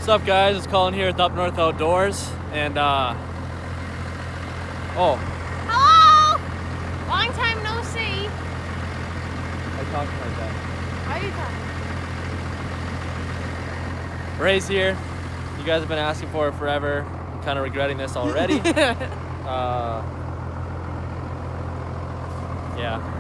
What's up, guys? It's Colin here with UpNorthOutdoors, and oh. Hello! Long time no see. I talk like that. Why are you talking? Marae's here. You guys have been asking for it forever. I'm kind of regretting this already. Yeah.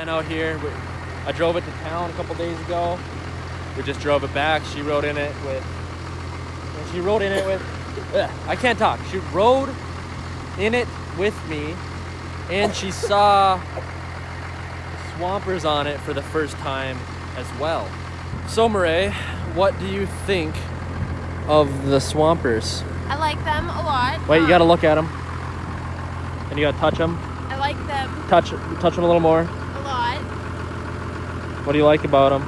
Out here, I drove it to town a couple days ago. We just drove it back. She rode in it with. I can't talk. She rode in it with me, and she saw swampers on it for the first time as well. So Marae, what do you think of the swampers? I like them a lot. Wait, you gotta look at them, and you gotta touch them. I like them Touch them a little more. a lot. What do you like about them?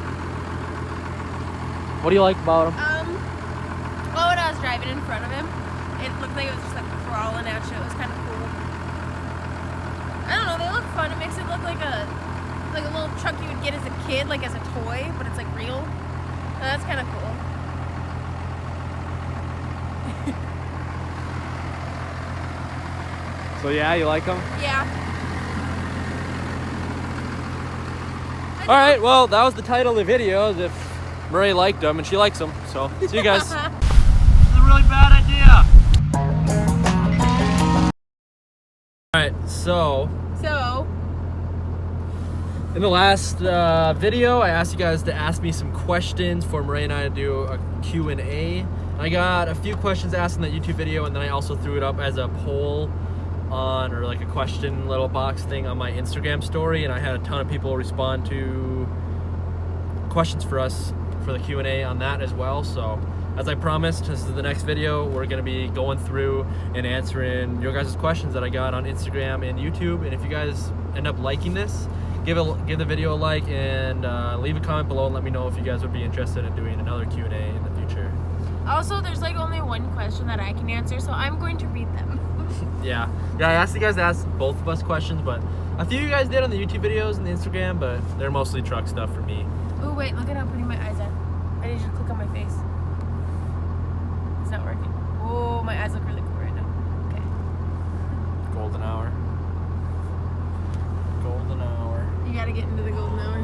What do you like about them? Well, when I was driving in front of him, it looked like it was just like crawling at you. It was kind of cool. I don't know, they look fun. It makes it look like a little truck you would get as a kid, like as a toy, but it's like real. So that's kind of cool. So yeah, you like them? Yeah. All right, well, that was the title of the video, is if Marae liked them, and she likes them. So, see you guys. This is a really bad idea. All right, so in the last video, I asked you guys to ask me some questions for Marae and I to do a Q&A. I got a few questions asked in that YouTube video, and then I also threw it up as a poll on, or like a question little box thing on my Instagram story, and I had a ton of people respond to questions for us for the Q&A on that as well. So as I promised, this is the next video. We're going to be going through and answering your guys' questions that I got on Instagram and YouTube. And if you guys end up liking this, give the video a like, and leave a comment below and let me know if you guys would be interested in doing another Q&A in the future. Also, there's like only one question that I can answer, so I'm going to read them. Yeah, I asked you guys to ask both of us questions, but a few of you guys did on the YouTube videos and the Instagram, but they're mostly truck stuff for me. Oh wait, look at how pretty my eyes are. I need you to click on my face. It's not working. Oh, my eyes look really cool right now. Okay. Golden hour. Golden hour. You gotta get into the golden hour.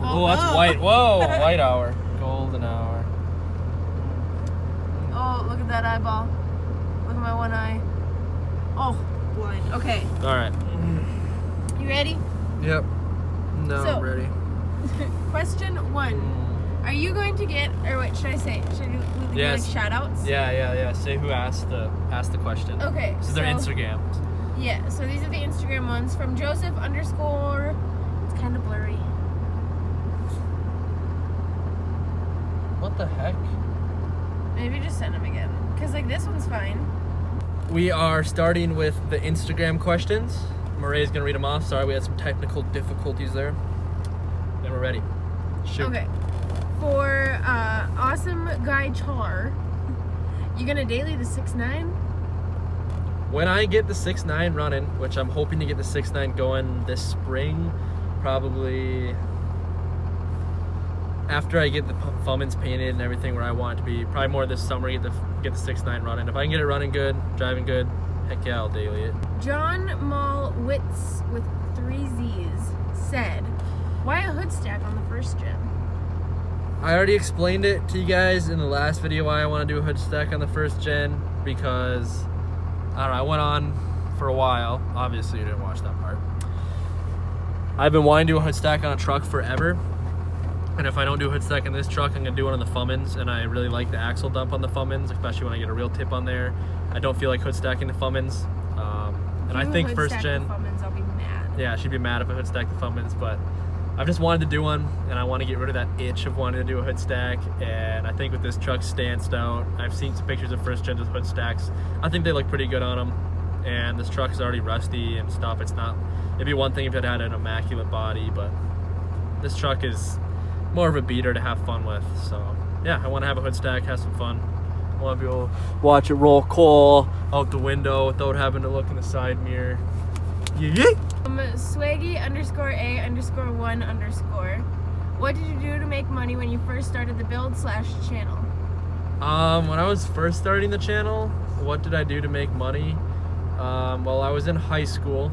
Oh, that's white. Whoa, white hour. Golden hour. Oh, look at that eyeball. Look at my one eye. Oh, blind. Okay. All right. You ready? Yep. No, I'm ready. Question 1. Are you going to get, or what should I say? Should we do like shout outs? Yeah. Say who asked the question. Okay. This is their Instagram. Yeah, so these are the Instagram ones from Joseph _ It's kind of blurry. What the heck? Maybe just send them again. Because like this one's fine. We are starting with the Instagram questions. Marae's gonna read them off. Sorry, we had some technical difficulties there. And we're ready. Shoot. Okay. For Awesome Guy Char, you gonna daily the 6.9? When I get the 6.9 running, which I'm hoping to get the 6.9 going this spring, probably after I get the Cummins painted and everything where I want it to be, probably more this summer, get the 6.9 running. If I can get it running good, driving good, heck yeah, I'll daily it. John Malwitz with 3 Z's said, why a hood stack on the first gen? I already explained it to you guys in the last video why I want to do a hood stack on the first gen, because I don't know, I went on for a while. Obviously you didn't watch that part. I've been wanting to do a hood stack on a truck forever. And if I don't do a hood stack in this truck, I'm gonna do one on the Cummins, and I really like the axle dump on the Cummins, especially when I get a real tip on there. I don't feel like hood stacking the Cummins. And I think first gen. Cummins, I'll be mad. Yeah, she'd be mad if I hood stacked the Cummins, but I've just wanted to do one, and I want to get rid of that itch of wanting to do a hood stack. And I think with this truck stanced out, I've seen some pictures of first gens with hood stacks. I think they look pretty good on them. And this truck is already rusty and stuff. It's not, it'd be one thing if it had an immaculate body, but this truck is more of a beater to have fun with. So yeah, I want to have a hood stack, have some fun. I want to be able to watch it roll coal out the window without having to look in the side mirror. Yeah. Swaggy_A_1_. What did you do to make money when you first started the build/channel? When I was first starting the channel, what did I do to make money? Well, I was in high school,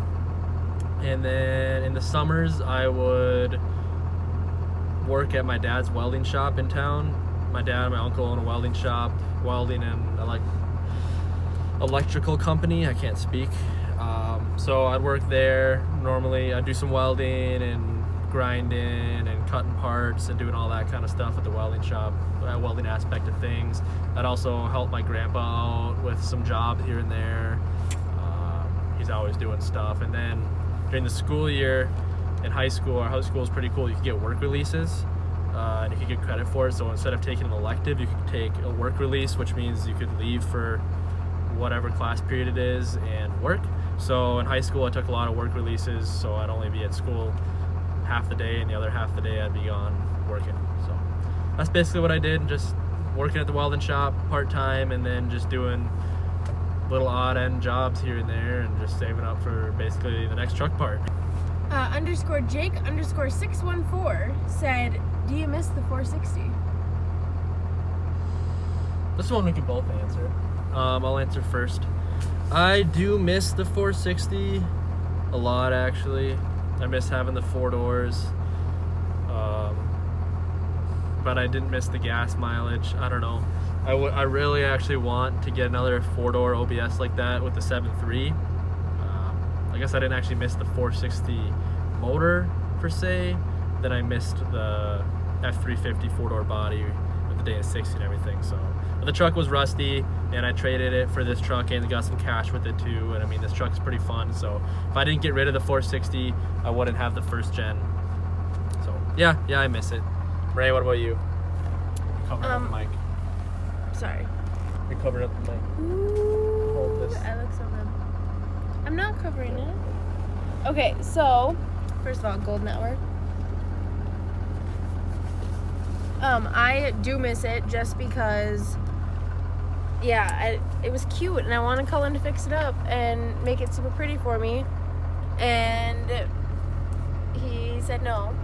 and then in the summers I would work at my dad's welding shop in town. My dad and my uncle own a welding shop, welding and electrical company. I can't speak. So I'd work there. Normally I'd do some welding and grinding and cutting parts and doing all that kind of stuff at the welding shop, welding aspect of things. I'd also help my grandpa out with some jobs here and there. He's always doing stuff. And then during the school year in high school, our high school is pretty cool. You could get work releases and you could get credit for it. So instead of taking an elective, you could take a work release, which means you could leave for whatever class period it is and work. So in high school, I took a lot of work releases, so I'd only be at school half the day, and the other half the day I'd be gone working. So that's basically what I did, just working at the welding shop part-time, and then just doing little odd-end jobs here and there, and just saving up for basically the next truck part. _Jake_614 said, do you miss the 460? This one we can both answer. I'll answer first. I do miss the 460 a lot, actually. I miss having the 4 doors. But I didn't miss the gas mileage. I don't know. I really actually want to get another 4-door OBS like that with the 7.3. I guess I didn't actually miss the 460 motor per se. Then I missed the F350 4-door body with the Dana 60 and everything. So, but the truck was rusty, and I traded it for this truck and got some cash with it too. And I mean, this truck's pretty fun. So if I didn't get rid of the 460, I wouldn't have the first gen. So yeah, I miss it. Ray, what about you? Covering up the mic. Sorry. You're covering up the mic. Ooh, Hold this. I look so good. I'm not covering it. Okay, so first of all, Gold Network. I do miss it just because, yeah, it was cute, and I wanted Cullen to fix it up and make it super pretty for me, and he said no.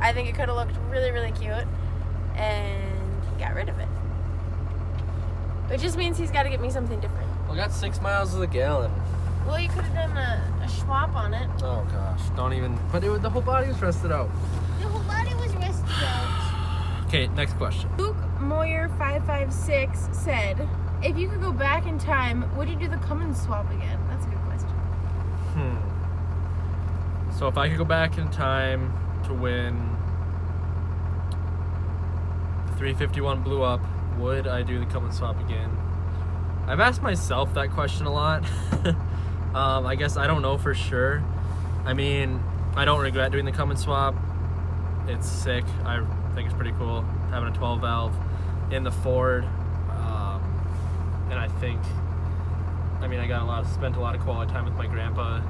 I think it could have looked really, really cute, and he got rid of it. Which just means he's got to get me something different. Well, I got 6 miles to the gallon. Well, you could have done a swap on it. Oh gosh, don't even. But the whole body was rusted out. The whole body was rusted out. Okay, next question. Luke Moyer 556 said, if you could go back in time, would you do the Cummins swap again? That's a good question. So if I could go back in time to when the 351 blew up, would I do the Cummins swap again? I've asked myself that question a lot. I guess I don't know for sure. I mean, I don't regret doing the Cummins swap. It's sick. I think it's pretty cool having a 12 valve in the Ford. And I think, I mean, I spent a lot of quality time with my grandpa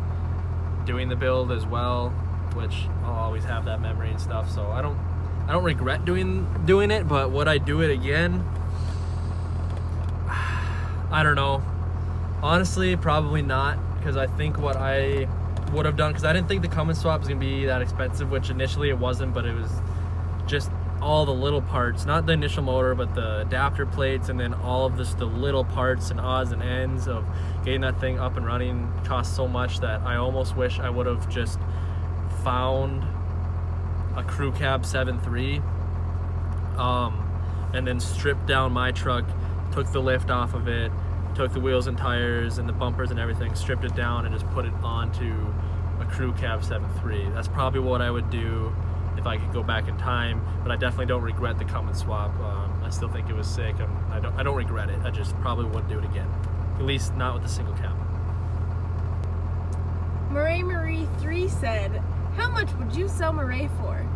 doing the build as well, which I'll always have that memory and stuff. So I don't regret doing it, but would I do it again? I don't know. Honestly, probably not, because I think what I would have done, because I didn't think the Cummins swap was going to be that expensive, which initially it wasn't, but it was just all the little parts, not the initial motor, but the adapter plates, and then all of the little parts and odds and ends of getting that thing up and running cost so much that I almost wish I would have just found a crew cab 7.3 and then stripped down my truck, took the lift off of it, took the wheels and tires and the bumpers and everything, stripped it down, and just put it onto a crew cab 7.3. That's probably what I would do if I could go back in time, but I definitely don't regret the Cummins swap. I still think it was sick. I don't regret it. I just probably wouldn't do it again, at least not with the single cab. Marae Marie 3 said, How much would you sell Marae for?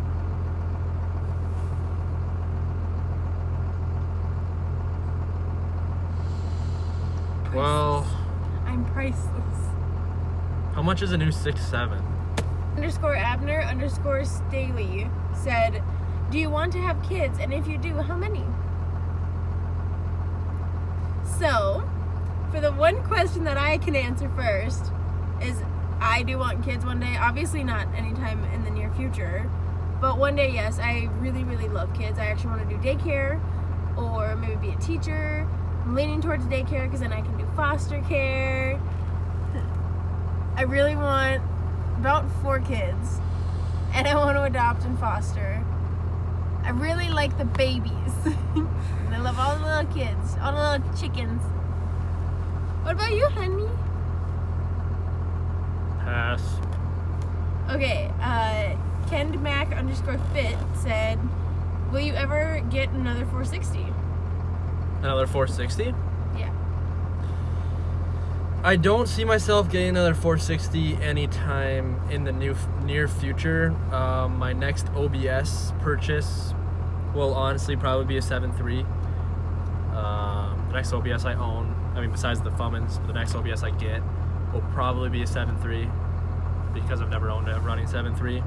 Well, I'm priceless. how much is a new 6.7? _Abner_Staley said, do you want to have kids? And if you do, how many? So, for the one question that I can answer first is I do want kids one day. Obviously not anytime in the near future. But one day, yes, I really, really love kids. I actually want to do daycare or maybe be a teacher. I'm leaning towards daycare because then I can do foster care. I really want about 4 kids. And I want to adopt and foster. I really like the babies. And I love all the little kids, all the little chickens. What about you, honey? Pass. Okay, KendMac_fit said, will you ever get another 460? Another 460? Yeah. I don't see myself getting another 460 anytime in the near future. My next OBS purchase will honestly probably be a 7.3. The next OBS I own, I mean besides the Cummins, but the next OBS I get will probably be a 7.3 because I've never owned a running 7.3.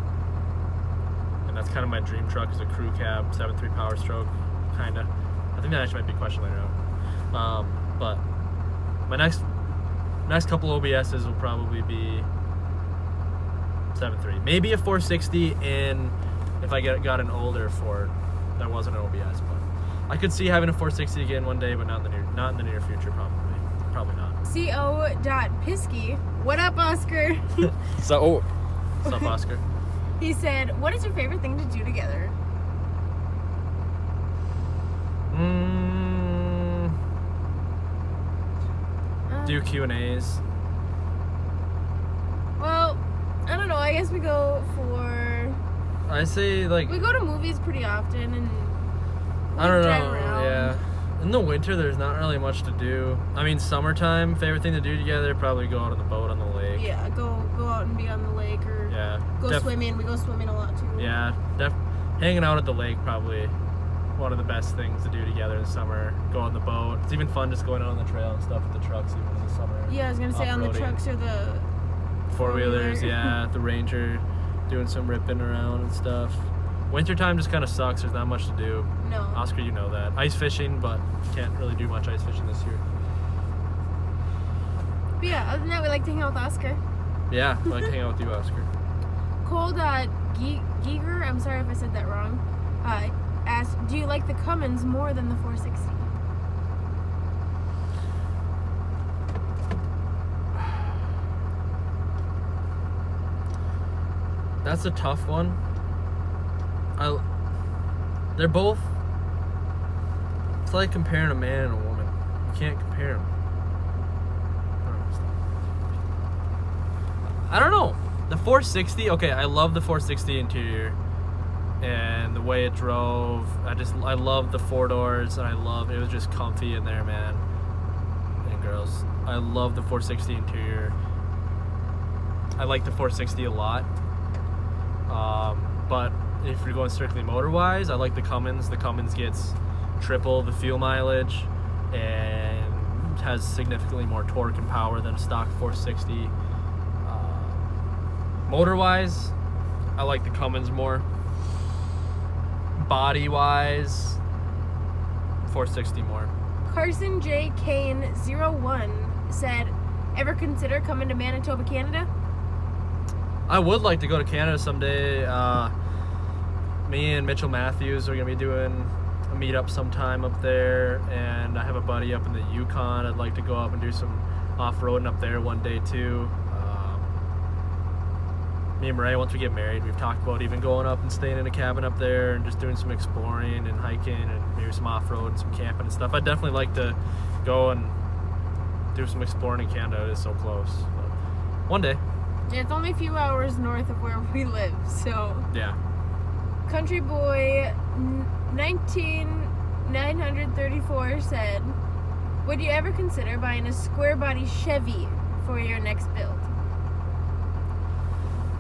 And that's kind of my dream truck, is a crew cab 7.3 Power Stroke, kind of. I think that actually might be a question later on. But my next couple OBSs will probably be 7.3, maybe a 460, and if I got an older Ford that wasn't an OBS, but I could see having a 460 again one day, but not in the near future, probably not. CO.Pisky, what up, Oscar? What's up, Oscar? He said, what is your favorite thing to do together? Do Q&As. Well, I don't know. I guess we go for... I say, like... We go to movies pretty often, and I don't drive know, around. yeah. In the winter, there's not really much to do. I mean, summertime, favorite thing to do together, probably go out on the boat on the lake. Yeah, go out and be on the lake, or go swimming. We go swimming a lot, too. Yeah, hanging out at the lake, probably one of the best things to do together in the summer. Go on the boat. It's even fun just going out on the trail and stuff with the trucks even in the summer. Yeah, I was going to say on the trucks or the... Four-wheelers, yeah, the Ranger, doing some ripping around and stuff. Wintertime just kind of sucks. There's not much to do. No. Oscar, you know that. Ice fishing, but can't really do much ice fishing this year. But yeah, other than that, we like to hang out with Oscar. Yeah, I like to hang out with you, Oscar. Cole.Giger, I'm sorry if I said that wrong, asked, do you like the Cummins more than the 460? That's a tough one. They're both... It's like comparing a man and a woman. You can't compare them. I don't know. The 460, okay, I love the 460 interior and the way it drove. I love the 4 doors, and it was just comfy in there, man. And girls, I love the 460 interior. I like the 460 a lot. But if you're going strictly motor-wise, I like the Cummins. The Cummins gets triple the fuel mileage and has significantly more torque and power than a stock 460. Motor-wise, I like the Cummins more. Body-wise, 460 more. Carson J. Kane 01 said, ever consider coming to Manitoba, Canada? I would like to go to Canada someday. Me and Mitchell Matthews are going to be doing a meetup sometime up there, and I have a buddy up in the Yukon. I'd like to go up and do some off-roading up there one day too. Me and Marae, once we get married, we've talked about even going up and staying in a cabin up there and just doing some exploring and hiking and maybe some off-road and some camping and stuff. I'd definitely like to go and do some exploring in Canada. It is so close. But one day. Yeah, it's only a few hours north of where we live, so... Yeah. Country Boy 19934 said, would you ever consider buying a square body Chevy for your next build?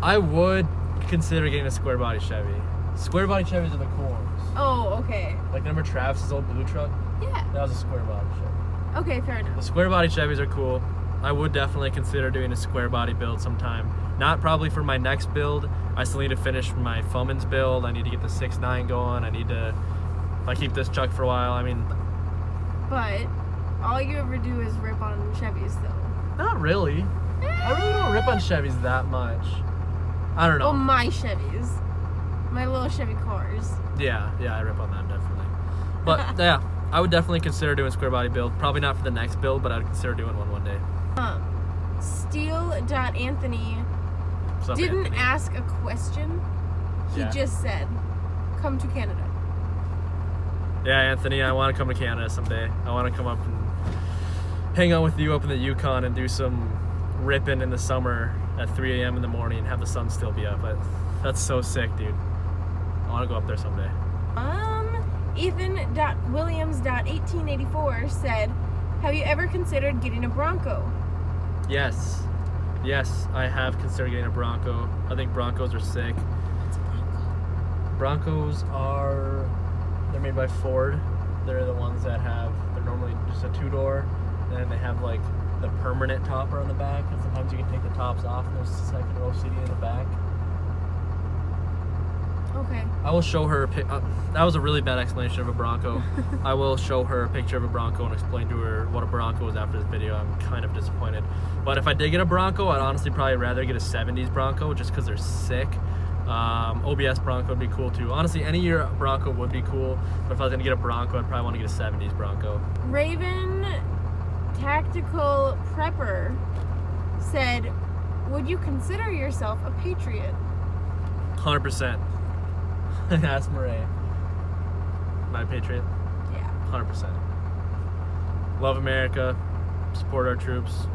I would consider getting a square body Chevy. Square body Chevys are the cool ones. Oh, okay. Like, remember Travis's old blue truck? Yeah. That was a square body Chevy. Okay, fair enough. The square body Chevys are cool. I would definitely consider doing a square body build sometime. Not probably for my next build. I still need to finish my Cummins build. I need to get the 6.9 going. I need to, if I keep this truck for a while, I mean. But all you ever do is rip on Chevys, though. Not really. I really don't rip on Chevys that much. I don't know. Oh, my Chevys. My little Chevy cars. Yeah, I rip on them, definitely. But, yeah, I would definitely consider doing a square body build. Probably not for the next build, but I'd consider doing one day. Steel.Anthony didn't Anthony? ask a question. He just said, come to Canada. Yeah, Anthony, I want to come to Canada someday. I want to come up and hang out with you up in the Yukon and do some ripping in the summer at 3 a.m. in the morning and have the sun still be up. That's so sick, dude. I want to go up there someday. Ethan.Williams.1884 said, have you ever considered getting a Bronco? Yes, I have considered getting a Bronco. I think Broncos are sick. What's a Bronco? Broncos they're made by Ford. They're the ones that they're normally just a 2-door, and then they have like the permanent topper on the back, and sometimes you can take the tops off and there's a second row seating in the back. Okay. I will show her that was a really bad explanation of a Bronco. I will show her a picture of a Bronco and explain to her what a Bronco is after this video. I'm kind of disappointed. But if I did get a Bronco, I'd honestly probably rather get a 70s Bronco just because they're sick. OBS Bronco would be cool too. Honestly, any year Bronco would be cool, but if I was going to get a Bronco, I'd probably want to get a 70s Bronco. Raven Tactical Prepper said, would you consider yourself a patriot? 100%. Ask Marae. Am I a patriot? Yeah. 100%. Love America. Support our troops.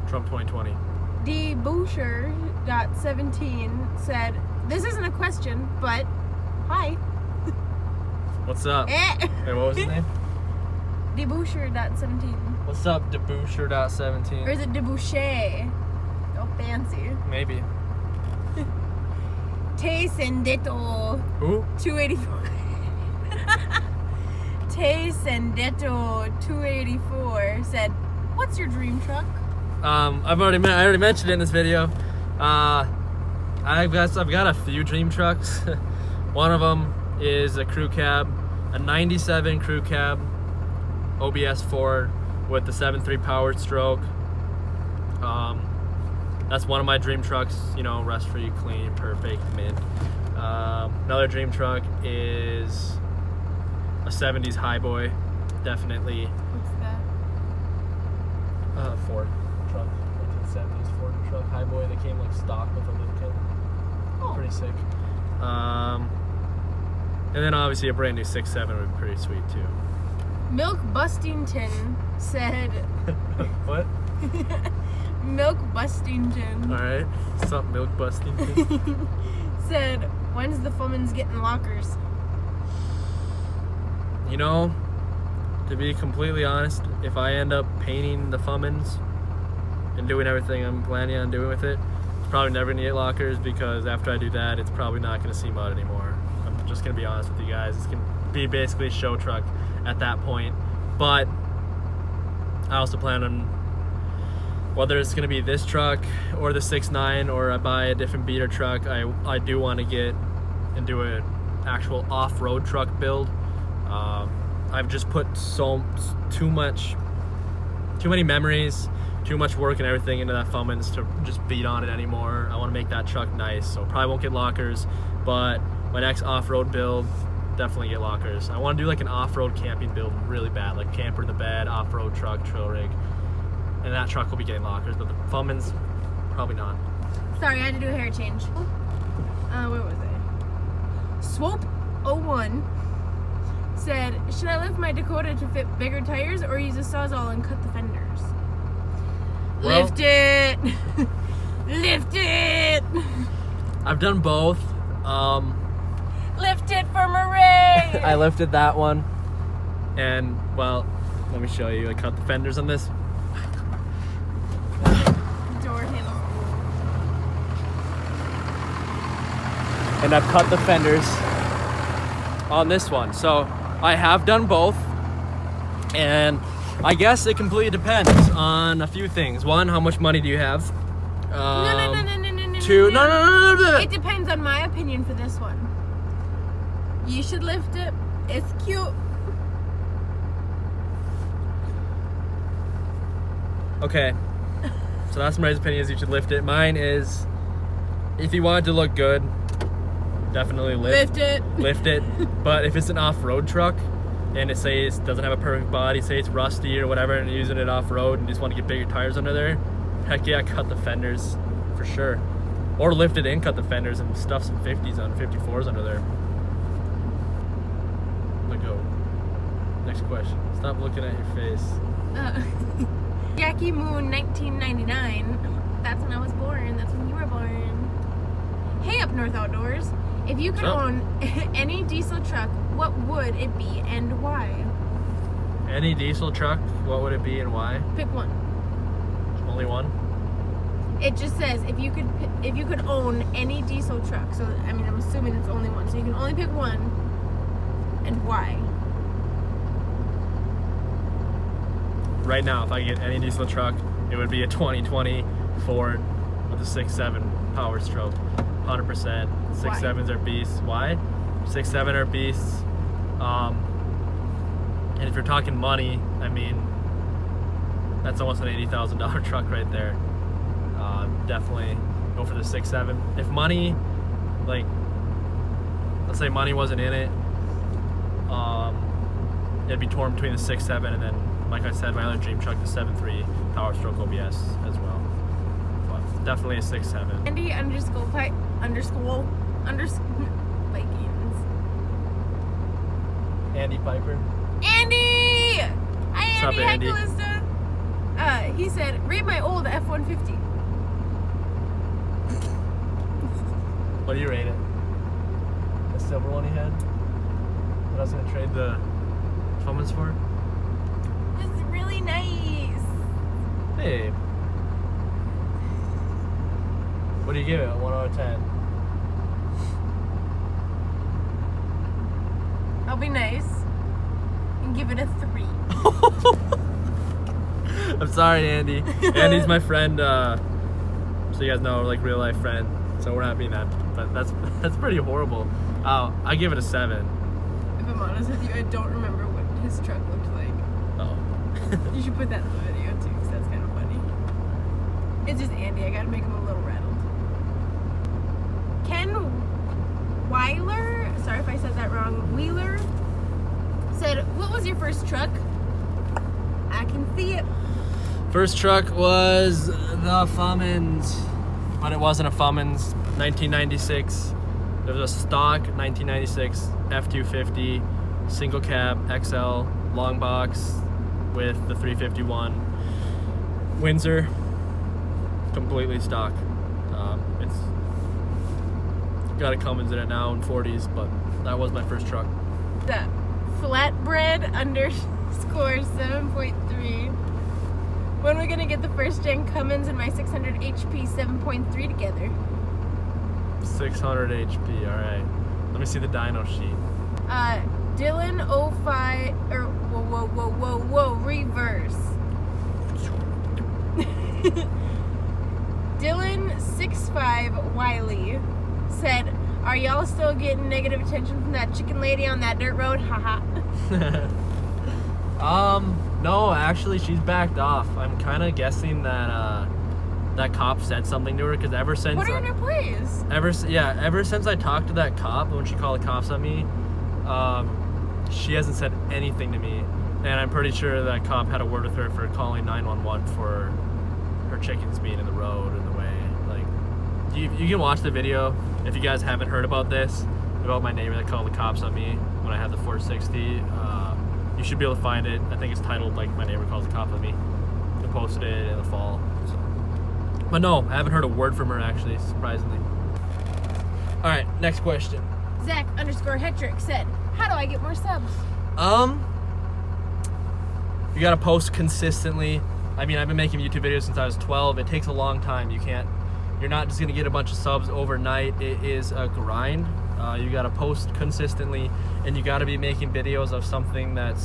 Trump 2020. dboucher.17 said, this isn't a question, but hi. What's up? Hey, what was his name? dboucher.17. What's up, deboucher.17? Or is it deboucher? Oh, fancy. Maybe. Tay Sendetto Who? 284. Tay Sendetto 284 said, what's your dream truck? I already mentioned it in this video. I've got a few dream trucks. One of them is a crew cab, a 97 crew cab, OBS Ford with the 7.3 powered stroke. That's one of my dream trucks, you know, rust-free, clean, perfect, mint. Another dream truck is a 70s Highboy, definitely. What's that? Ford truck, 1970s Ford truck, Highboy. They came like stock with a lift kit. Oh. Pretty sick. And then obviously a brand new 6.7 would be pretty sweet too. Milk Bustington said, What? Milk Bustington Alright. What's up, Milk Busting? said, when's the Cummins getting lockers? You know, to be completely honest, if I end up painting the Cummins and doing everything I'm planning on doing with it, it's probably never gonna get lockers, because after I do that, it's probably not gonna see mud anymore. I'm just gonna be honest with you guys. It's gonna be basically a show truck at that point. But I also plan on, whether it's gonna be this truck or the 6.9 or I buy a different beater truck, I do want to get and do an actual off-road truck build. I've just put too many memories, too much work and everything into that Cummins to just beat on it anymore. I want to make that truck nice, so probably won't get lockers, but my next off-road build, definitely get lockers. I want to do like an off-road camping build really bad, like camper in the bed, off-road truck, trail rig, and that truck will be getting lockers, but the Cummins, probably not. Sorry, I had to do a hair change. Where was I? Swope01 said, should I lift my Dakota to fit bigger tires or use a Sawzall and cut the fenders? Well, lift it! Lift it! I've done both. Lift it for Marae! I lifted that one, and well, let me show you. I cut the fenders on this. Door handle. and I've cut the fenders on this one. So I have done both, and I guess it completely depends on a few things. One, how much money do you have? Two, no. It depends on my opinion for this one. You should lift it. It's cute. Okay. So that's Maria's opinion, is you should lift it. Mine is, if you want it to look good, definitely lift it. Lift it. But if it's an off-road truck and it says doesn't have a perfect body, say it's rusty or whatever, and you're using it off-road and you just want to get bigger tires under there, heck yeah, cut the fenders for sure. Or lift it and cut the fenders and stuff some 50s on 54s under there. Let go. Next question. Stop looking at your face. Jackie Moon 1999. That's when I was born. That's when you were born. Hey, Up North Outdoors. If you could own any diesel truck, what would it be and why? Any diesel truck, what would it be and why? Pick one. Only one? It just says if you could own any diesel truck. So I mean, I'm assuming it's only one. So you can only pick one, and why? Right now, if I get any diesel truck, it would be a 2020 Ford with a 6.7 power stroke, 100%. 6.7s are beasts. Why? 6.7 are beasts. And if you're talking money, I mean, that's almost an $80,000 truck right there. Definitely go for the 6.7. If money, like, let's say money wasn't in it, it'd be torn between the 6.7 and then, like I said, my other dream truck, the 7.3 power stroke OBS as well. But definitely a 6.7. Andy Vikings. Andy Piper. Andy! Hi, Andy. What's up, Andy? Hi, Callista. He said, rate my old F-150. What do you rate it? The silver one he had? That I was gonna trade the Cummins for? It's really nice. Babe. What do you give it? 1 out of 10? I'll be nice and give it a 3. I'm sorry, Andy. Andy's my friend, so you guys know, like, real life friend. So we're not being that, but that's pretty horrible. I give it a 7. If I'm honest with you, I don't remember what his truck looked like. Oh. You should put that in the video too, because that's kind of funny. It's just Andy. I gotta make him a little rattled. Ken Weiler, sorry if I said that wrong, Wheeler, said, what was your first truck? I can see it. First truck was the Cummins, but it wasn't a Cummins. 1996. It was a stock 1996 F250 single cab XL long box with the 351 Windsor, completely stock. It's got a Cummins in it now in 40s, but that was my first truck. The flatbread underscore 7.3. When are we gonna get the first gen Cummins and my 600 HP 7.3 together? 600 HP, alright. Let me see the dyno sheet. Dylan 05, or whoa, reverse. Dylan 65 Wiley said, are y'all still getting negative attention from that chicken lady on that dirt road? Haha. No, actually she's backed off. I'm kind of guessing that that cop said something to her, because ever since put her in her place. ever since I talked to that cop when she called the cops on me, she hasn't said anything to me, and I'm pretty sure that cop had a word with her for calling 911 for her chickens being in the road in the way. Like, you can watch the video if you guys haven't heard about this, about my neighbor that called the cops on me when I had the 460. You should be able to find it. I think it's titled like "My Neighbor Calls the Cop on Me." I posted it in the fall. So. But no, I haven't heard a word from her actually, surprisingly. All right, next question. Zach underscore Hetrick said, how do I get more subs? You gotta post consistently. I mean, I've been making YouTube videos since I was 12. It takes a long time. You you're not just gonna get a bunch of subs overnight. It is a grind. You gotta post consistently, and you gotta be making videos of something that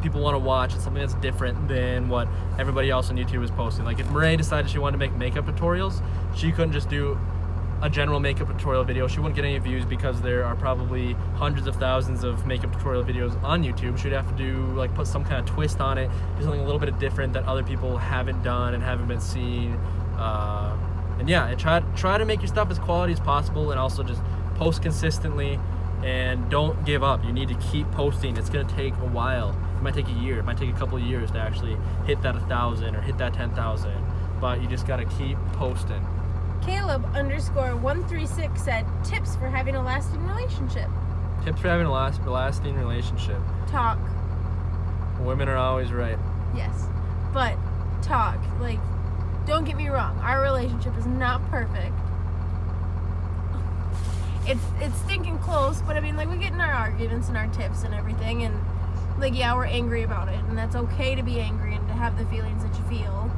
people want to watch, and something that's different than what everybody else on YouTube is posting. Like if Marae decided she wanted to make makeup tutorials, she couldn't just do a general makeup tutorial video. She wouldn't get any views because there are probably hundreds of thousands of makeup tutorial videos on YouTube. She'd have to do like put some kind of twist on it, do something a little bit different that other people haven't done and haven't been seen. And yeah, and try to make your stuff as quality as possible, and also just post consistently and don't give up. You need to keep posting. It's gonna take a while. It might take a year. It might take a couple of years to actually hit that 1,000 or hit that 10,000. But you just gotta keep posting. Caleb_136 said, tips for having a lasting relationship. Tips for having a lasting relationship. Talk. Women are always right. Yes, but talk. Like, don't get me wrong. Our relationship is not perfect. It's stinking close, but I mean, like, we get in our arguments and our tiffs and everything, and like, yeah, we're angry about it, and that's okay to be angry and to have the feelings that you feel,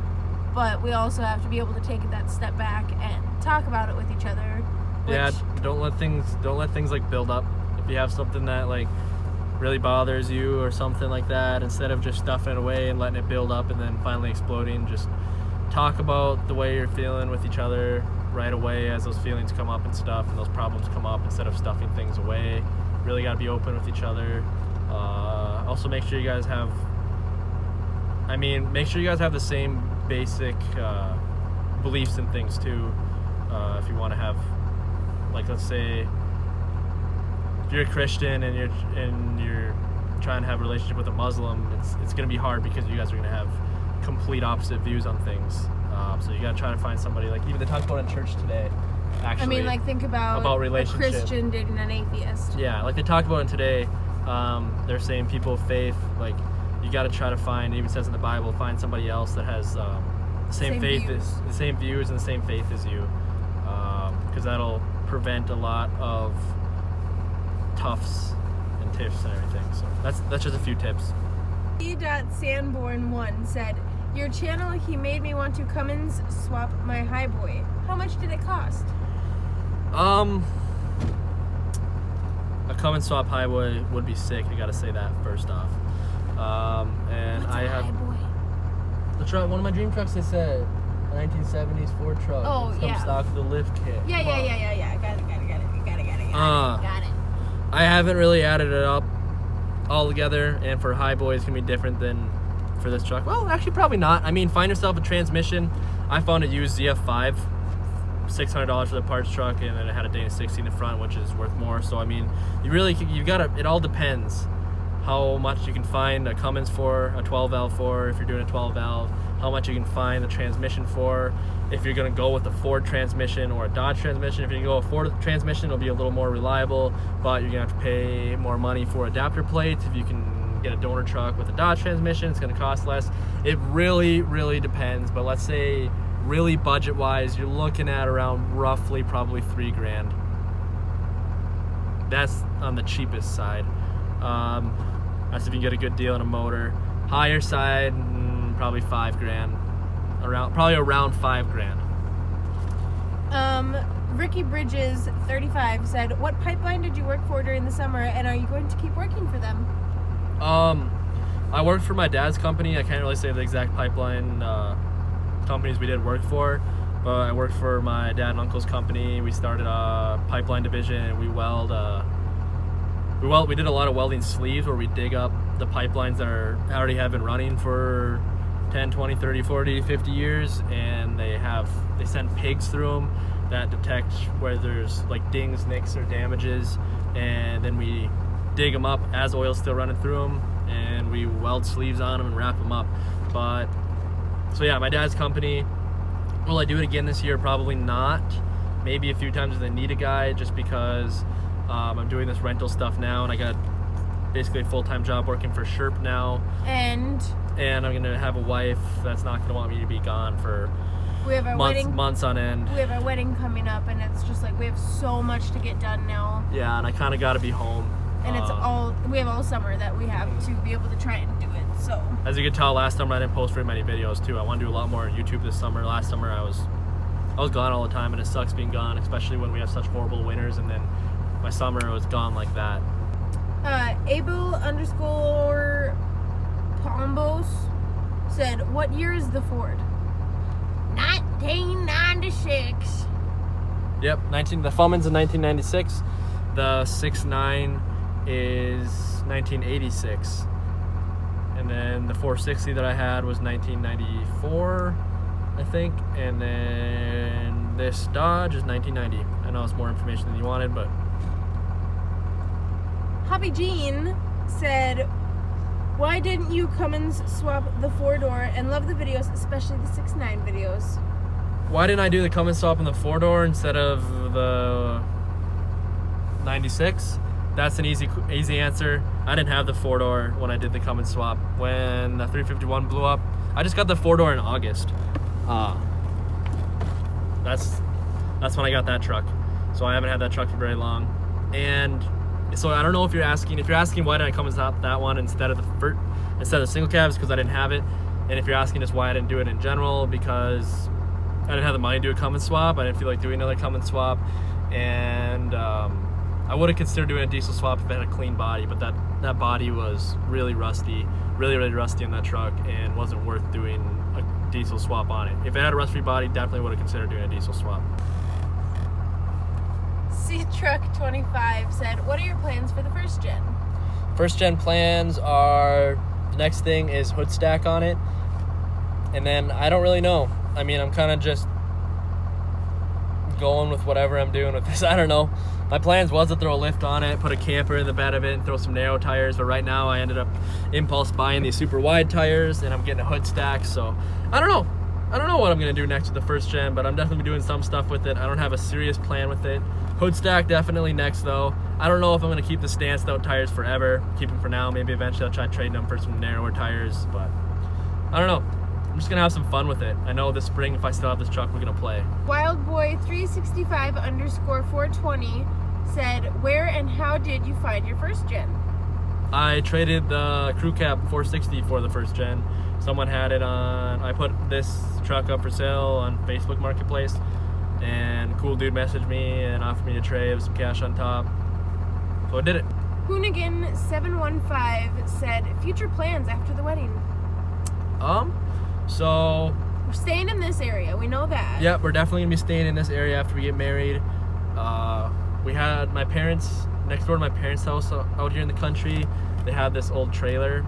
but we also have to be able to take that step back and talk about it with each other. Yeah, don't let things like build up. If you have something that like really bothers you or something like that, instead of just stuffing it away and letting it build up and then finally exploding, just talk about the way you're feeling with each other right away as those feelings come up and stuff, and those problems come up, instead of stuffing things away. Really got to be open with each other. Also make sure you guys have the same basic beliefs and things too. If you want to have, like, let's say if you're a Christian and you're trying to have a relationship with a Muslim, it's going to be hard because you guys are going to have complete opposite views on things. So you gotta try to find somebody, like even they talked about in church today. Actually, I mean, like, think about a Christian dating an atheist. Yeah, like they talked about it today. They're saying people of faith, like, you gotta try to find. It even says in the Bible, find somebody else that has the same faith, the same views and the same faith as you, because that'll prevent a lot of toughs and tiffs and everything. So that's just a few tips. E.Sanborn1 said, your channel, he made me want to Cummins swap my highboy. How much did it cost? A Cummins swap highboy would be sick. I gotta say that first off. And what's I have highboy? the truck. One of my dream trucks. They said 1970s Ford truck. Oh, it's yeah. stock with the lift kit. Yeah. Got it. I haven't really added it up all together, and for highboy it's gonna be different than for this truck. Well, actually probably not. I mean, find yourself a transmission. I found a used ZF5, $600 for the parts truck, and then it had a Dana 60 in the front, which is worth more. So I mean, you gotta, it all depends how much you can find a Cummins for, a 12 valve for, if you're doing a 12 valve, how much you can find the transmission for, if you're gonna go with a Ford transmission or a Dodge transmission. If you go with a Ford transmission, it'll be a little more reliable, but you're gonna have to pay more money for adapter plates. If you can get a donor truck with a Dodge transmission, it's gonna cost less. It really depends, but let's say really budget wise, you're looking at around roughly probably $3,000. That's on the cheapest side. That's if you can get a good deal on a motor. Higher side, probably $5,000. Probably around $5,000. Ricky Bridges 35 said, what pipeline did you work for during the summer, and are you going to keep working for them? I worked for my dad's company. I can't really say the exact pipeline companies we did work for, but I worked for my dad and uncle's company. We started a pipeline division. We did a lot of welding sleeves where we dig up the pipelines that already have been running for 10, 20, 30, 40, 50 years, and they send pigs through them that detect where there's like dings, nicks, or damages, and then we dig them up as oil's still running through them, and we weld sleeves on them and wrap them up. But so yeah, my dad's company. Will I do it again this year? Probably not. Maybe a few times if they need a guy, just because I'm doing this rental stuff now, and I got basically a full-time job working for Sherp now. And I'm gonna have a wife that's not gonna want me to be gone for months on end. We have our wedding coming up, and it's just like we have so much to get done now. Yeah, and I kind of got to be home. And we have all summer that we have to be able to try and do it. So as you can tell, last summer I didn't post very many videos too. I want to do a lot more on YouTube this summer. Last summer I was I was gone all the time, and it sucks being gone, especially when we have such horrible winters, and then my summer was gone like that. Abel_Pombos said, what year is the Ford? 1996. Yep, the Cummins in 1996. The 6.9 is 1986. And then the 460 that I had was 1994, I think. And then this Dodge is 1990. I know it's more information than you wanted, but... Hobby Jean said, why didn't you Cummins swap the 4-door and love the videos, especially the 6.9 videos? Why didn't I do the Cummins swap in the 4-door instead of the 96? That's an easy answer. I didn't have the 4-door when I did the Cummins swap. When the 351 blew up, I just got the 4-door in August. That's when I got that truck. So I haven't had that truck for very long. And so I don't know if you're asking why did I Cummins swap that one instead of the single cabs, because I didn't have it. And if you're asking just why I didn't do it in general, because I didn't have the money to do a Cummins swap. I didn't feel like doing another Cummins swap. And I would have considered doing a diesel swap if it had a clean body, but that body was really rusty, really rusty in that truck, and wasn't worth doing a diesel swap on it. If it had a rust-free body, definitely would have considered doing a diesel swap. C-Truck25 said, what are your plans for the first gen? First gen plans are, the next thing is hood stack on it, and then I don't really know. I mean, I'm kind of just going with whatever I'm doing with this. I don't know. My plans was to throw a lift on it, put a camper in the bed of it, and throw some narrow tires, but right now I ended up impulse buying these super wide tires, and I'm getting a hood stack, so I don't know. I don't know what I'm going to do next with the first gen, but I'm definitely doing some stuff with it. I don't have a serious plan with it. Hood stack definitely next, though. I don't know if I'm going to keep the stance out tires forever. Keep them for now. Maybe eventually I'll try trading them for some narrower tires, but I don't know. I'm just going to have some fun with it. I know this spring, if I still have this truck, we're going to play. Wildboy365_420 said, where and how did you find your first gen? I traded the crew cab 460 for the first gen. Someone had it on, I put this truck up for sale on Facebook Marketplace, and a cool dude messaged me and offered me a trade with some cash on top. So I did it. Hoonigan715 said, future plans after the wedding. So we're staying in this area, we know that. Yep, we're definitely gonna be staying in this area after we get married. We had my parents, next door to my parents' house out here in the country, they had this old trailer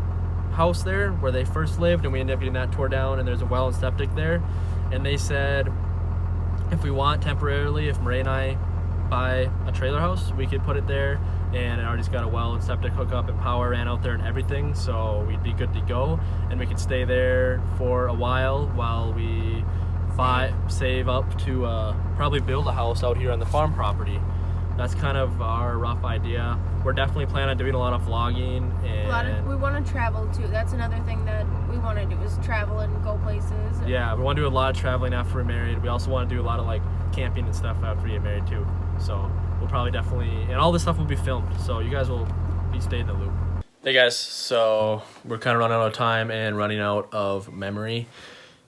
house there where they first lived, and we ended up getting that tore down, and there's a well and septic there. And they said if we want temporarily, if Marae and I buy a trailer house, we could put it there, and it already's got a well and septic hookup and power ran out there and everything, so we'd be good to go, and we could stay there for a while we save up to probably build a house out here on the farm property. That's kind of our rough idea. We're definitely planning on doing a lot of vlogging, and we want to travel too. That's another thing that we want to do, is travel and go places. Yeah, we want to do a lot of traveling after we're married. We also want to do a lot of like camping and stuff after we get married too. So we'll probably definitely, and all this stuff will be filmed, so you guys will be staying in the loop. Hey guys, so we're kind of running out of time and running out of memory.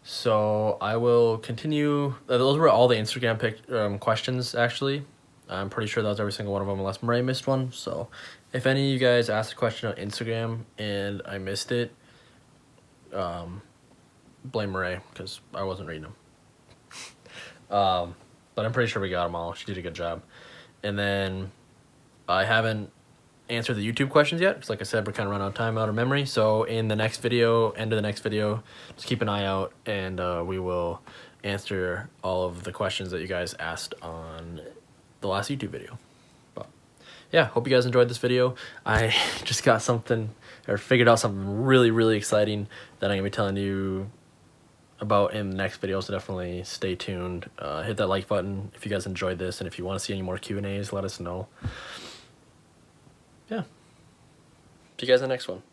So I will continue. Those were all the Instagram questions, actually. I'm pretty sure that was every single one of them, unless Marae missed one. So if any of you guys asked a question on Instagram and I missed it, blame Marae, because I wasn't reading them. But I'm pretty sure we got them all. She did a good job. And then I haven't answered the YouTube questions yet, because like I said, we're kind of running out of time, out of memory. So in the next video, end of the next video, just keep an eye out, and we will answer all of the questions that you guys asked on the last YouTube video. But yeah, hope you guys enjoyed this video. I just got something, or figured out something really exciting that I'm gonna be telling you about in the next video, so definitely stay tuned. Hit that like button if you guys enjoyed this, and if you want to see any more Q&As, let us know. Yeah, see you guys in the next one.